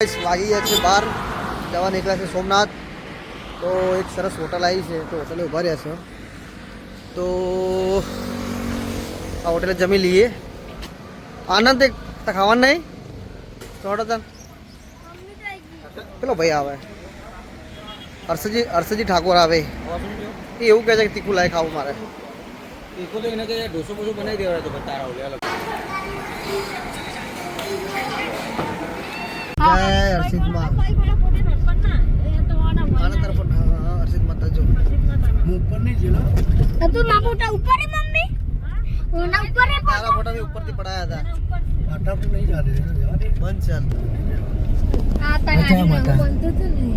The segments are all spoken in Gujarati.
વાગી ગયા છે 12 જવા નીકળ્યા છે સોમનાથ। તો એક સરસ હોટલ આવી છે તો હોટલે ઊભા રહ્યા છે તો આ હોટલે જમી લઈએ। આનંદ એક ખાવાનું નહીં થોડા પેલો ભાઈ આવે હર્ષજી ઠાકોર આવે એ એવું કહે છે કે તીખું લાય ખાવું મારે તીખું તો એને કે ઢોસો બોસો બનાવી દેવાય તો બતા રહો લે जय हर्षित माँ आनंद तरफ हर्षित माता जो मुंह ऊपर नहीं जिला तो ना फोटा ऊपर है मम्मी वो ना ऊपर है तारा फोटा भी ऊपर से पड़ाया था माता तो नहीं जा रहे हैं बंद चल आता ना माता बंद तो नहीं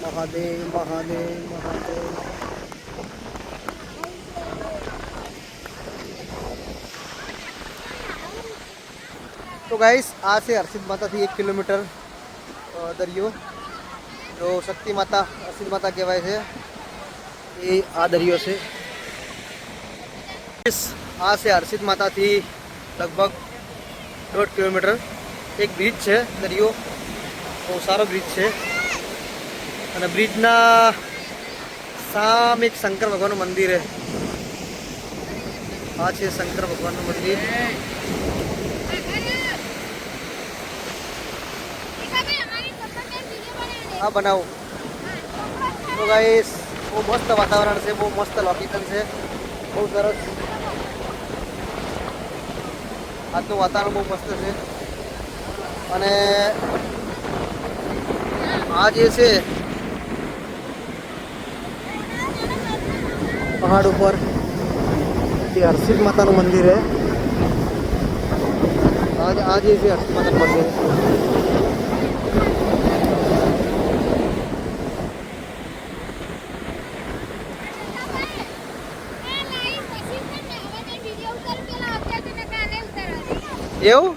महादेव महादेव महादेव। तो गाइस आज से हर्षित माता थी 1 किलोमीटर दरियो जो शक्ति माता हर्षित माता कहवाय है ये आ दरियो से आज से हर्षित माता थी लगभग 1.5 किलोमीटर एक ब्रिज है दरियो बहुत सारो ब्रिज है અને બ્રિજના સામે એક શંકર ભગવાનનું મંદિર છે આ છે શંકર ભગવાનનું મંદિર हाँ बनाओ। तो गाइस वो मस्त वातावरण से वो मस्त लोकेशन से बहुत सरस આજનું વાતાવરણ બહુ મસ્ત છે અને આ જે છે पहाड़ ऊपर ये हर्षित माता नु मंदिर है आज ये हर्षित माता नु मंदिर है। એવું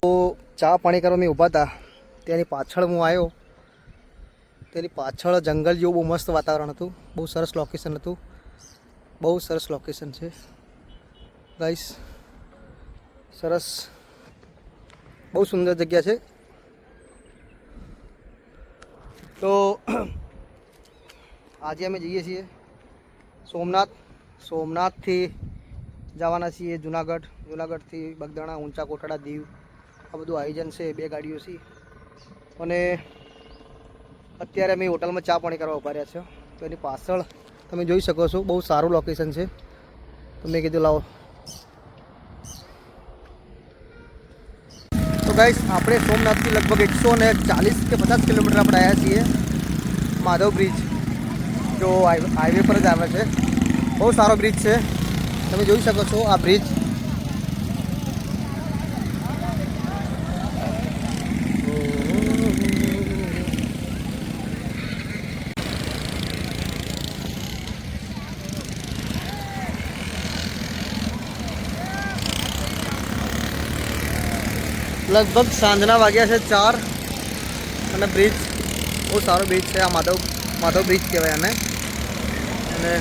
તો ચા પાણી કરવા મેં ઊભા હતા ત્યાંની પાછળ હું આવ્યો તેની પાછળ જંગલ જેવું બહુ મસ્ત વાતાવરણ હતું બહુ સરસ લોકેશન હતું બહુ સરસ લોકેશન છે ગાઈસ સરસ બહુ સુંદર જગ્યા છે। તો આજે અમે જઈએ છીએ સોમનાથથી જવાના છીએ જુનાગઢથી બગદાણા ઊંચા કોટડા દીવ આ બધું આયોજન છે 2 ગાડીઓ છે અને અત્યારે અમે હોટલમાં ચા પાણી કરવા ઉભા રહ્યા છે તો એની પાછળ તમે જોઈ શકો છો બહુ સારું લોકેશન છે તો મેં કીધું લાવો। તો ગાઈસ આપણે સોમનાથથી લગભગ 140 કે 50 કિલોમીટર આપણે આવ્યા છીએ માધવ બ્રિજ જો હાઈવે પર જ આવે છે બહુ સારો બ્રિજ છે તમે જોઈ શકો છો આ બ્રિજ लगभग सांजना वाग्या से 4 અને બ્રિજ બહુ સારો બ્રિજ છે આ માધવ બ્રિજ કહેવાય આને અને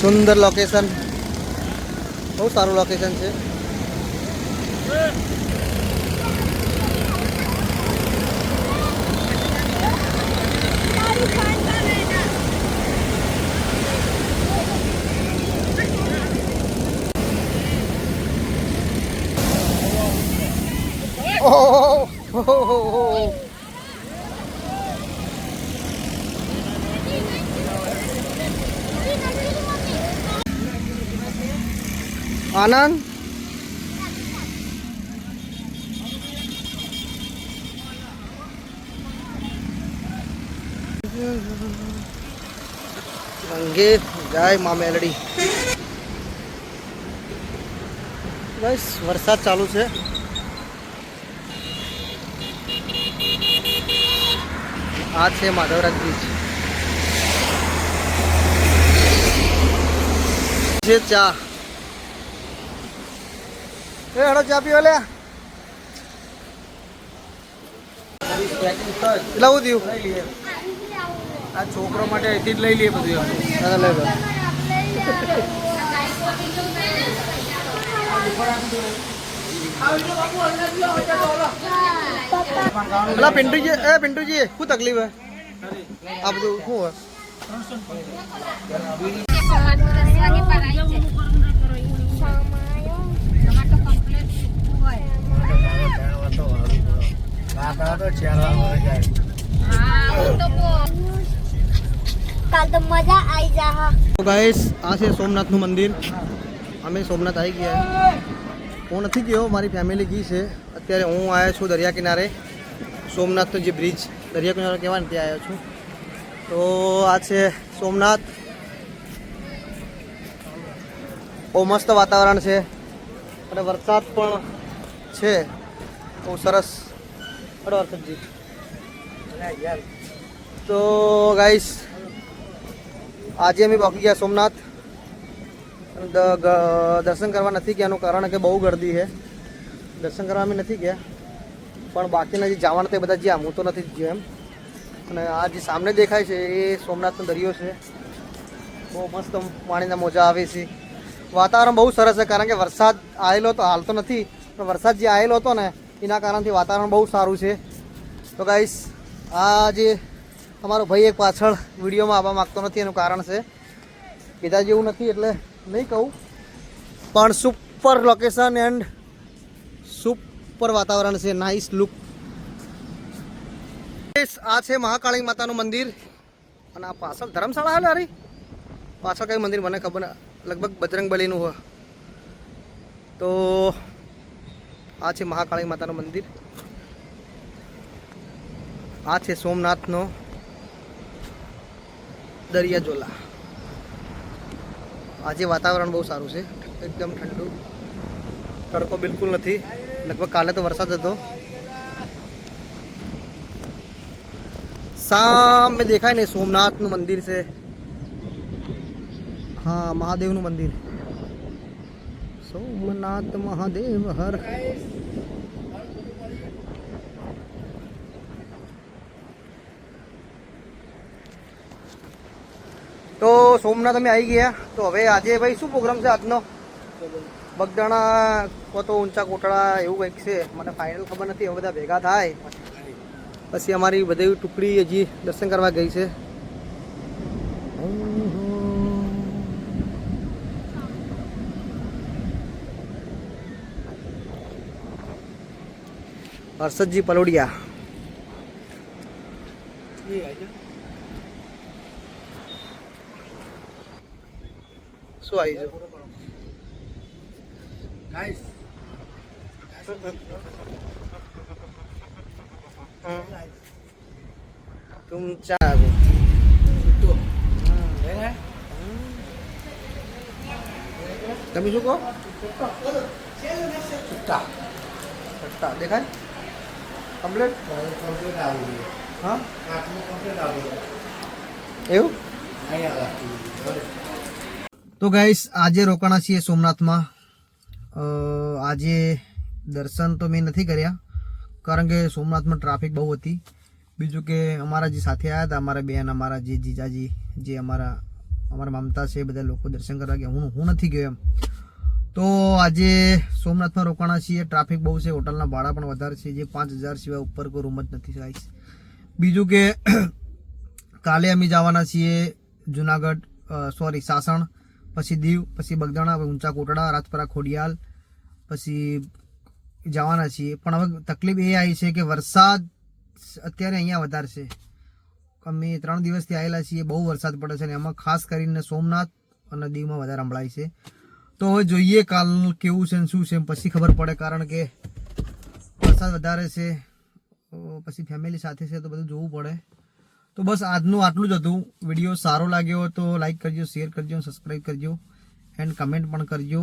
सुंदर लोकेशन બહુ સારું લોકેશન છે. ઓહો. આનંદ રંગે જાય મા મેલડી. બસ વરસાદ ચાલુ છે. આ છે માધવરાજ બીચ. છે ચા. એ હડો ચા પીવા લે. કેટલા થયું? આ છોકરો માટે અહીંથી જ લઈ લઈએ બધું. હા, લઈ લો. પેલા પિન્ટુજી શું તકલીફ હે? આ બધું શું હોય? કાલ તો મજા આવી જા. તો ગાઈસ આ છે સોમનાથનું મંદિર. અમે સોમનાથ આવી ગયા. હું નથી ગયો, મારી ફેમિલી ગઈ છે. અત્યારે હું આવ્યો છું દરિયા કિનારે. સોમનાથનો જે બ્રિજ દરિયા કિનારે કહેવાય ને ત્યાં આવ્યો છું. તો આ છે સોમનાથ. બહુ મસ્ત વાતાવરણ છે અને વરસાદ પણ છે બહુ સરસ. હરજી તો ગાઈસ આજે અમે પહોંચી ગયા સોમનાથ. દર્શન કરવા નથી ગયાનું કારણ કે બહુ ગર્દી છે. દર્શન કરવા અમે નથી ગયા, પણ બાકીના જે જવાના તે બધા જ્યાં, હું તો નથી જ ગયો એમ. અને આ જે સામે દેખાય છે એ સોમનાથનો દરિયો છે. બહુ મસ્ત પાણીના મોજા આવે છે. વાતાવરણ બહુ સરસ છે કારણ કે વરસાદ આવેલો તો હાલ તો નથી, પણ વરસાદ જે આવેલો હતો ને એના કારણથી વાતાવરણ બહુ સારું છે. તો ગાઈસ આ જે અમારો ભાઈ એક પાછળ વિડીયોમાં આવવા માગતો નથી એનું કારણ છે કીધા જેવું નથી એટલે નહીં કહું, પણ સુપર લોકેશન એન્ડ સુપર વાતાવરણ છે. Nice look. આ છે મહાકાળી માતાનું મંદિર અને આ પાછળ ધર્મશાળા આવે અરે પાછળ કઈ મંદિર મને ખબર, લગભગ બજરંગબલીનું હોય. તો આ છે મહાકાળી માતાનું મંદિર. આ છે સોમનાથનો દરિયા ઝોલા. આજે વાતાવરણ બહુ સારું છે, એકદમ ઠંડુ. તડકો બિલકુલ નથી. લગભગ કાલે તો વરસાદ હતો. સામે દેખાય ને સોમનાથનું મંદિર છે. હા, મહાદેવનું મંદિર. સોમનાથ મહાદેવ હર. તો સોમનાથ અમે આવી ગયા. તો હવે આજે ભાઈ શું પ્રોગ્રામ છે આજનો? બગદાણા કો તો ઊંચા કોટડા એવું કંઈક છે, મને ફાઇનલ ખબર નથી. હવે બધા ભેગા થાય પછી અમારી બધી ટુકડી હજી દર્શન કરવા ગઈ છે. હર્ષદજી પલોડિયા. શું આવી છે? तुमच्या તમે શું કહો? છટ્ટા છટ્ટા દેખાય કમ્પ્લીટ. હા એવું. તો ગાઈસ આજે રોકાણા છીએ સોમનાથમાં. આજે દર્શન તો મેં નથી કર્યા કારણ કે સોમનાથમાં ટ્રાફિક બહુ હતી. બીજું કે અમારા જે સાથે આવ્યા હતા, અમારા બેન, અમારા જે જીજાજી, જે અમારા મમતા છે, બધા લોકો દર્શન કરવા ગયા. હું નથી ગયો એમ. તો આજે સોમનાથમાં રોકાણા છીએ. ટ્રાફિક બહુ છે, હોટલના ભાડા પણ વધારે છે, જે 5,000 સિવાય ઉપર કોઈ રૂમ જ નથી ગાઈસ. બીજું કે કાલે અમે જવાના છીએ જુનાગઢ, સોરી સાસણ, પછી દીવ, પછી બગદાણા, ઊંચા કોટડા, રાજપરા, ખોડિયાલ, પછી જવાના છીએ. પણ હવે તકલીફ એ આવી છે કે વરસાદ અત્યારે અહીંયા વધારે છે. અમે 3 દિવસથી આવેલા છીએ, બહુ વરસાદ પડે છે, અને એમાં ખાસ કરીને સોમનાથ અને દીવમાં વધારે સંભળાય છે. તો હવે જોઈએ કાલ કેવું છે ને શું છે, પછી ખબર પડે, કારણ કે વરસાદ વધારે છે, પછી ફેમિલી સાથે છે તો બધું જોવું પડે. તો બસ આજનું આટલું જ હતું. વિડીયો સારો લાગ્યો તો લાઈક કરજો, શેર કરજો, સબસ્ક્રાઈબ કરજો એન્ડ કમેન્ટ પણ કરજો.